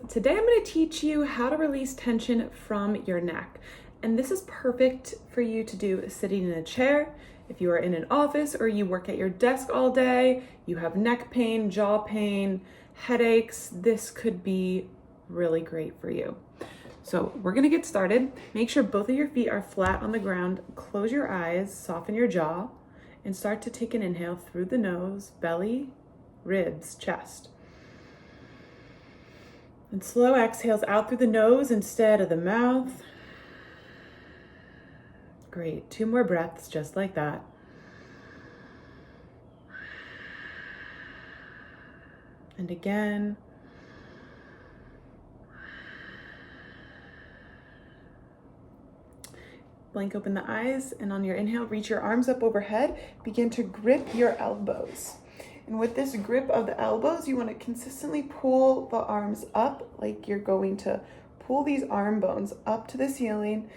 Today I'm going to teach you how to release tension from your neck. And this is perfect for you to do sitting in a chair. If you are in an office or you work at your desk all day, you have neck pain, jaw pain, headaches, this could be really great for you. So we're going to get started. Make sure both of your feet are flat on the ground. Close your eyes, soften your jaw, and start to take an inhale through the nose, belly, ribs, chest. And slow exhales out through the nose instead of the mouth. Great. 2 more breaths just like that. And again. Blink open the eyes, and on your inhale, reach your arms up overhead. Begin to grip your elbows. And with this grip of the elbows, you want to consistently pull the arms up like you're going to pull these arm bones up to the ceiling.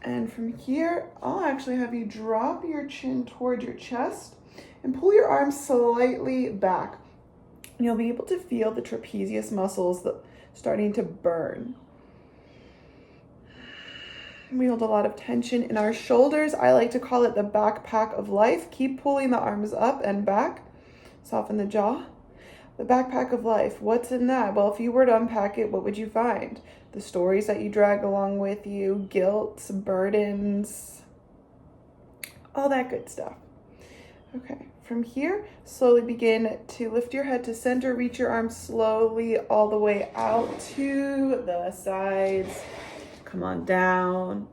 And from here, I'll actually have you drop your chin toward your chest and pull your arms slightly back. And you'll be able to feel the trapezius muscles starting to burn. We hold a lot of tension in our shoulders. I like to call it the backpack of life. Keep pulling the arms up and back. Soften the jaw. The backpack of life, what's in that? Well, if you were to unpack it, what would you find? The stories that you drag along with you, guilt, burdens, all that good stuff. Okay, from here, slowly begin to lift your head to center. Reach your arms slowly all the way out to the sides. Come on down.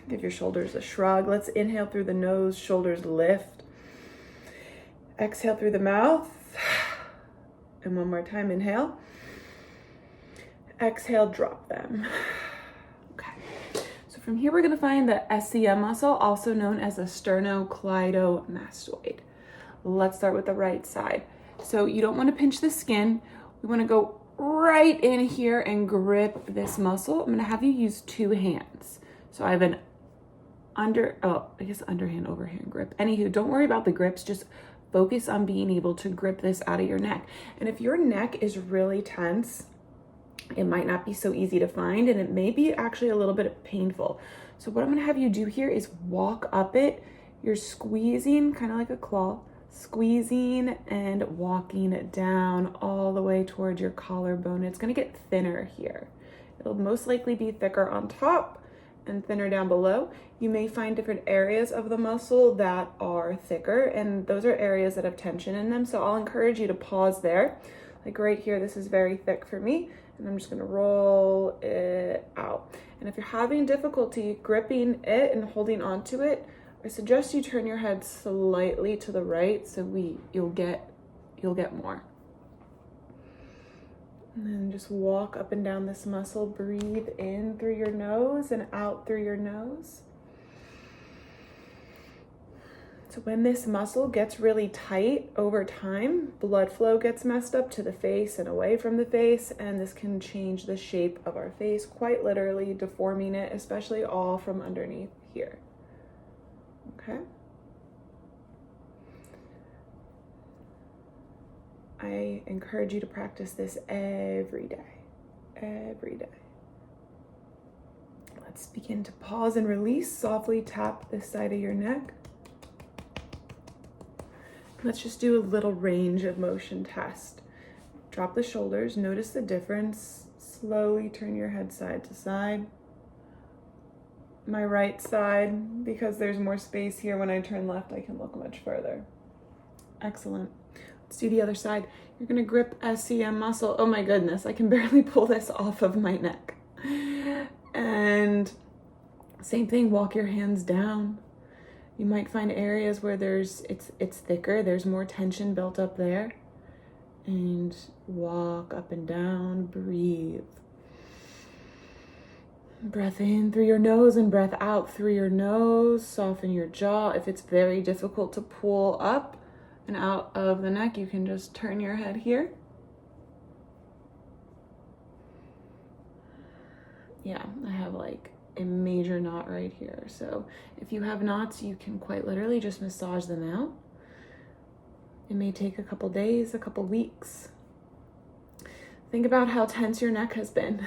Give your shoulders a shrug. Let's inhale through the nose, shoulders lift. Exhale through the mouth. And one more time, inhale. Exhale, drop them. Okay. So from here, we're going to find the SCM muscle, also known as the sternocleidomastoid. Let's start with the right side. So you don't want to pinch the skin. We want to go right in here and grip this muscle. I'm going to have you use 2 hands. So I have an underhand, overhand grip. Anywho, don't worry about the grips. Just focus on being able to grip this out of your neck. And if your neck is really tense, it might not be so easy to find, and it may be actually a little bit painful. So what I'm gonna have you do here is walk up it. You're squeezing, kind of like a claw, squeezing and walking it down all the way towards your collarbone. It's gonna get thinner here. It'll most likely be thicker on top and thinner down below. You may find different areas of the muscle that are thicker, and those are areas that have tension in them. So I'll encourage you to pause there. Like right here, this is very thick for me, and I'm just gonna roll it out. And if you're having difficulty gripping it and holding onto it, I suggest you turn your head slightly to the right so you'll get more. And then just walk up and down this muscle. Breathe in through your nose and out through your nose. So when this muscle gets really tight over time, blood flow gets messed up to the face and away from the face, and this can change the shape of our face, quite literally deforming it, especially all from underneath here. Okay? I encourage you to practice this every day. Every day. Let's begin to pause and release. Softly tap this side of your neck. Let's just do a little range of motion test. Drop the shoulders. Notice the difference. Slowly turn your head side to side. My right side, because there's more space here, when I turn left, I can look much further. Excellent. Let's do the other side. You're gonna grip SCM muscle. Oh my goodness, I can barely pull this off of my neck. And same thing, walk your hands down. You might find areas where it's thicker, there's more tension built up there. And walk up and down, breathe. Breath in through your nose and breath out through your nose. Soften your jaw. If it's very difficult to pull up and out of the neck, you can just turn your head here. Yeah, I have like a major knot right here. So if you have knots, you can quite literally just massage them out. It may take a couple days, a couple weeks. Think about how tense your neck has been.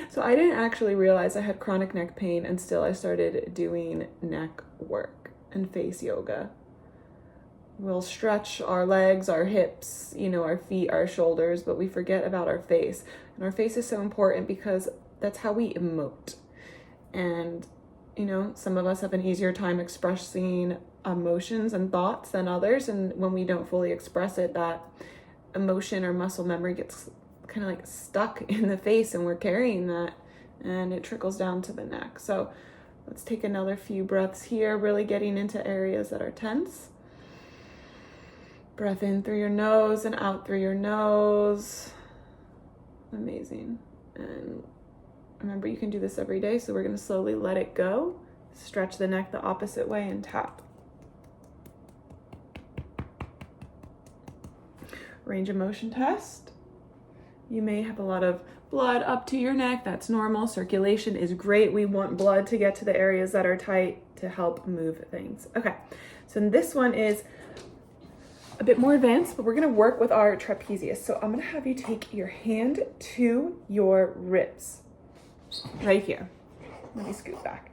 So I didn't actually realize I had chronic neck pain until I started doing neck work and face yoga. We'll stretch our legs, our hips, our feet, our shoulders, but we forget about our face. And our face is so important because that's how we emote. And, some of us have an easier time expressing emotions and thoughts than others. And when we don't fully express it, that emotion or muscle memory gets kind of like stuck in the face, and we're carrying that, and it trickles down to the neck. So let's take another few breaths here, really getting into areas that are tense. Breath in through your nose and out through your nose. Amazing. And remember, you can do this every day, so we're going to slowly let it go. Stretch the neck the opposite way and tap. Range of motion test. You may have a lot of blood up to your neck. That's normal. Circulation is great. We want blood to get to the areas that are tight to help move things. Okay, so this one is a bit more advanced, but we're going to work with our trapezius. So I'm going to have you take your hand to your ribs, right here. Let me scoot back.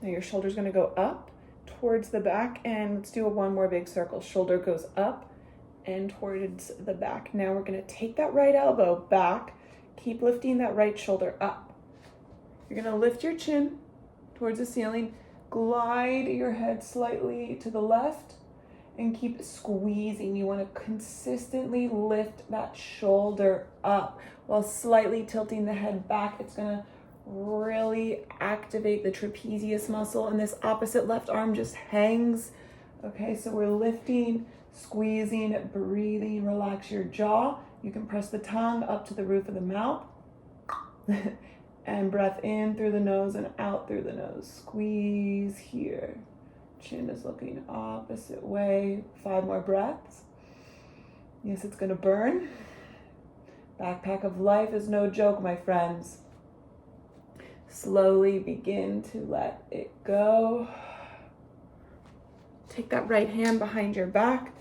Now your shoulder's going to go up towards the back, and let's do one more big circle. Shoulder goes up and towards the back. Now we're going to take that right elbow back, keep lifting that right shoulder up. You're going to lift your chin towards the ceiling, glide your head slightly to the left, and keep squeezing. You want to consistently lift that shoulder up while slightly tilting the head back. It's going to really activate the trapezius muscle, and this opposite left arm just hangs. Okay, so we're lifting, squeezing, breathing. Relax your jaw. You can press the tongue up to the roof of the mouth. And breath in through the nose and out through the nose. Squeeze here. Chin is looking opposite way. 5 more breaths. Yes, it's going to burn. Backpack of life is no joke, my friends. Slowly begin to let it go. Take that right hand behind your back,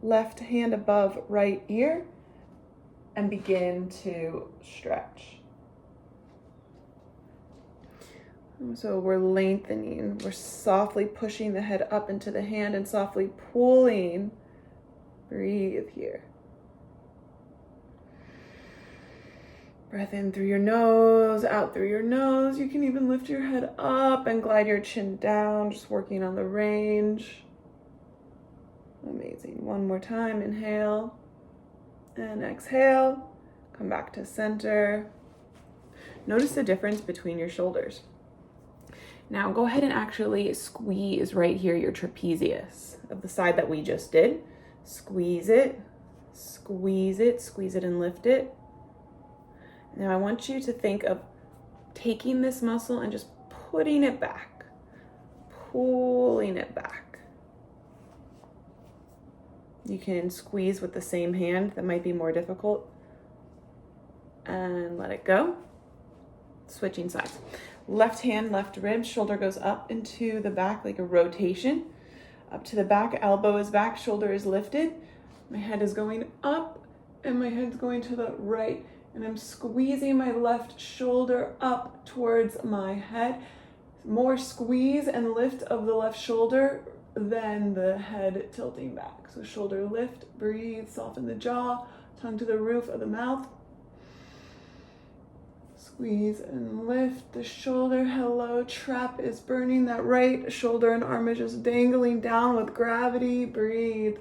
left hand above right ear, and begin to stretch. So we're lengthening. We're softly pushing the head up into the hand and softly pulling. Breathe here. Breath in through your nose, out through your nose. You can even lift your head up and glide your chin down, just working on the range. Amazing. One more time. Inhale and exhale. Come back to center. Notice the difference between your shoulders. Now go ahead and actually squeeze right here your trapezius of the side that we just did. Squeeze it, squeeze it, squeeze it and lift it. Now I want you to think of taking this muscle and just putting it back, pulling it back. You can squeeze with the same hand. That might be more difficult. And let it go. Switching sides. Left hand, left rib, shoulder goes up into the back like a rotation. Up to the back, elbow is back, shoulder is lifted. My head is going up and my head's going to the right. And I'm squeezing my left shoulder up towards my head. More squeeze and lift of the left shoulder than the head tilting back. So shoulder lift, breathe, soften the jaw, tongue to the roof of the mouth. Squeeze and lift the shoulder. Hello, trap is burning. That right shoulder and arm is just dangling down with gravity. Breathe.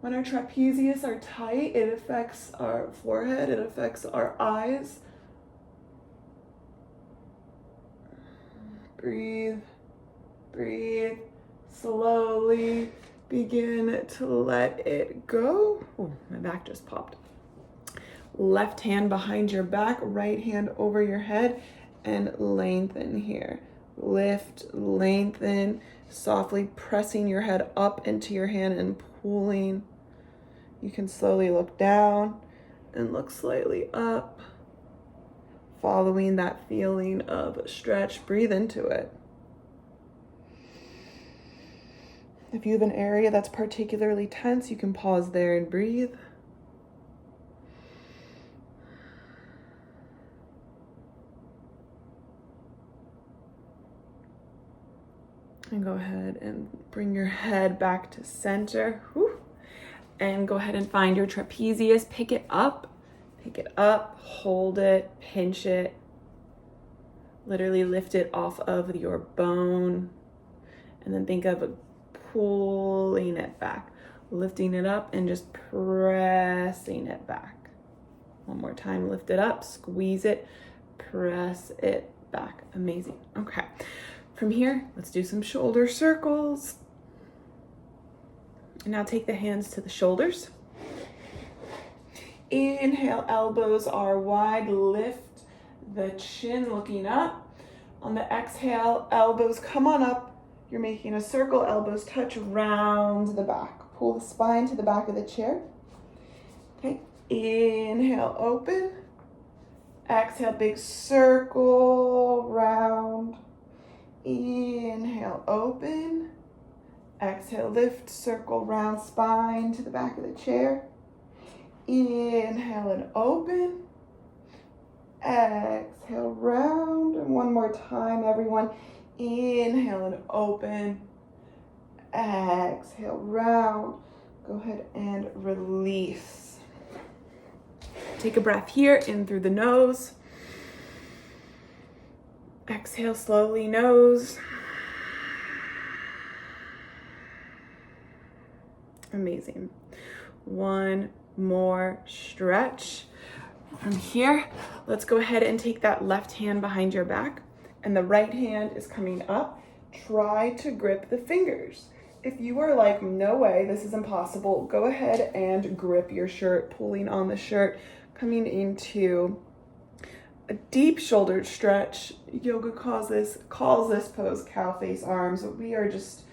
When our trapezius are tight, it affects our forehead, it affects our eyes. Breathe, breathe. Slowly begin to let it go. Oh, my back just popped. Left hand behind your back, right hand over your head, and lengthen here. Lift, lengthen, softly pressing your head up into your hand and pulling. You can slowly look down and look slightly up, following that feeling of stretch. Breathe into it. If you have an area that's particularly tense, you can pause there and breathe. And go ahead and bring your head back to center. Whew. And go ahead and find your trapezius. Pick it up, hold it, pinch it. Literally lift it off of your bone. And then think of pulling it back, lifting it up and just pressing it back. One more time, lift it up, squeeze it, press it back. Amazing. Okay. From here, let's do some shoulder circles. And now take the hands to the shoulders. Inhale, elbows are wide. Lift the chin looking up. On the exhale, elbows come on up. You're making a circle, elbows touch round the back. Pull the spine to the back of the chair. Okay, inhale, open. Exhale, big circle, round. Inhale, open. Exhale, lift, circle, round, spine to the back of the chair. Inhale and open. Exhale, round. And one more time, everyone. Inhale and open. Exhale, round. Go ahead and release. Take a breath here, in through the nose. Exhale slowly, nose. Amazing. One more stretch. From here, let's go ahead and take that left hand behind your back and the right hand is coming up. Try to grip the fingers. If you are like, no way, this is impossible, go ahead and grip your shirt, pulling on the shirt, coming into a deep shoulder stretch. Yoga calls this pose cow face arms. We are just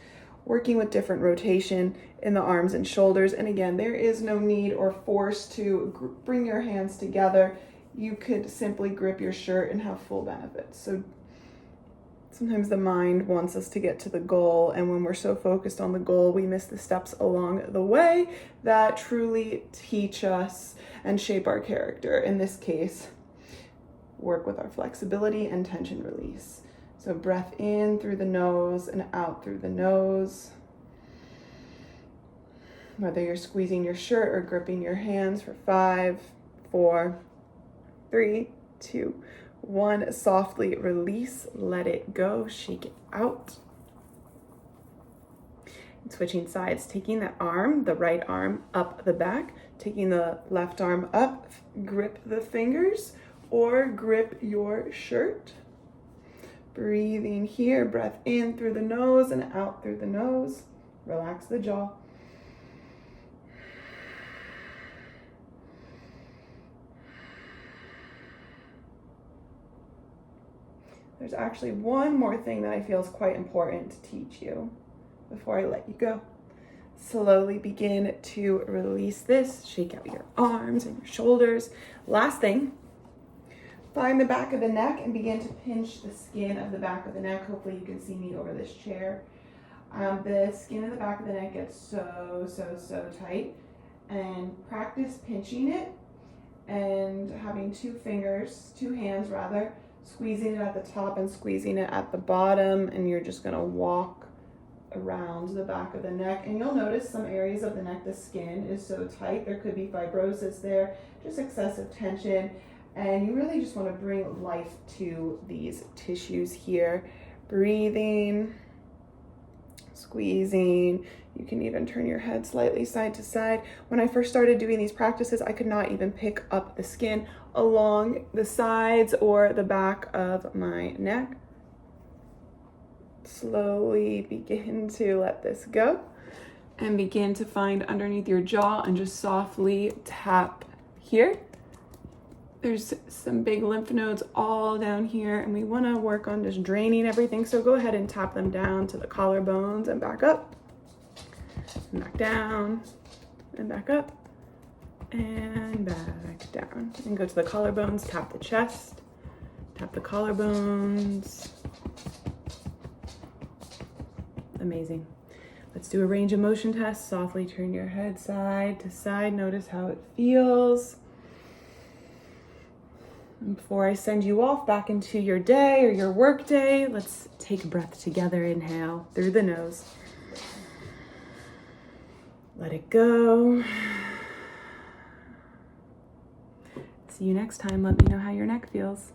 working with different rotation in the arms and shoulders. And again, there is no need or force to bring your hands together. You could simply grip your shirt and have full benefits. So sometimes the mind wants us to get to the goal, and when we're so focused on the goal, we miss the steps along the way that truly teach us and shape our character. In this case, work with our flexibility and tension release. So breath in through the nose and out through the nose. Whether you're squeezing your shirt or gripping your hands for 5, 4, 3, 2, 1. Softly release, let it go, shake it out. And switching sides, taking that arm, the right arm up the back, taking the left arm up, grip the fingers or grip your shirt. Breathing here, breath in through the nose and out through the nose. Relax the jaw. There's actually one more thing that I feel is quite important to teach you before I let you go. Slowly begin to release this. Shake out your arms and your shoulders. Last thing, find the back of the neck and begin to pinch the skin of the back of the neck. Hopefully you can see me over this chair. The skin of the back of the neck gets so tight. And practice pinching it and having two hands, squeezing it at the top and squeezing it at the bottom. And you're just gonna walk around the back of the neck. And you'll notice some areas of the neck, the skin is so tight. There could be fibrosis there, just excessive tension. And you really just want to bring life to these tissues here. Breathing, squeezing. You can even turn your head slightly side to side. When I first started doing these practices, I could not even pick up the skin along the sides or the back of my neck. Slowly begin to let this go and begin to find underneath your jaw and just softly tap here. There's some big lymph nodes all down here, and we want to work on just draining everything. So go ahead and tap them down to the collarbones and back up, and back down, and back up, and back down. And go to the collarbones, tap the chest, tap the collarbones. Amazing. Let's do a range of motion test. Softly turn your head side to side. Notice how it feels. And before I send you off back into your day or your work day, let's take a breath together. Inhale through the nose. Let it go. See you next time. Let me know how your neck feels.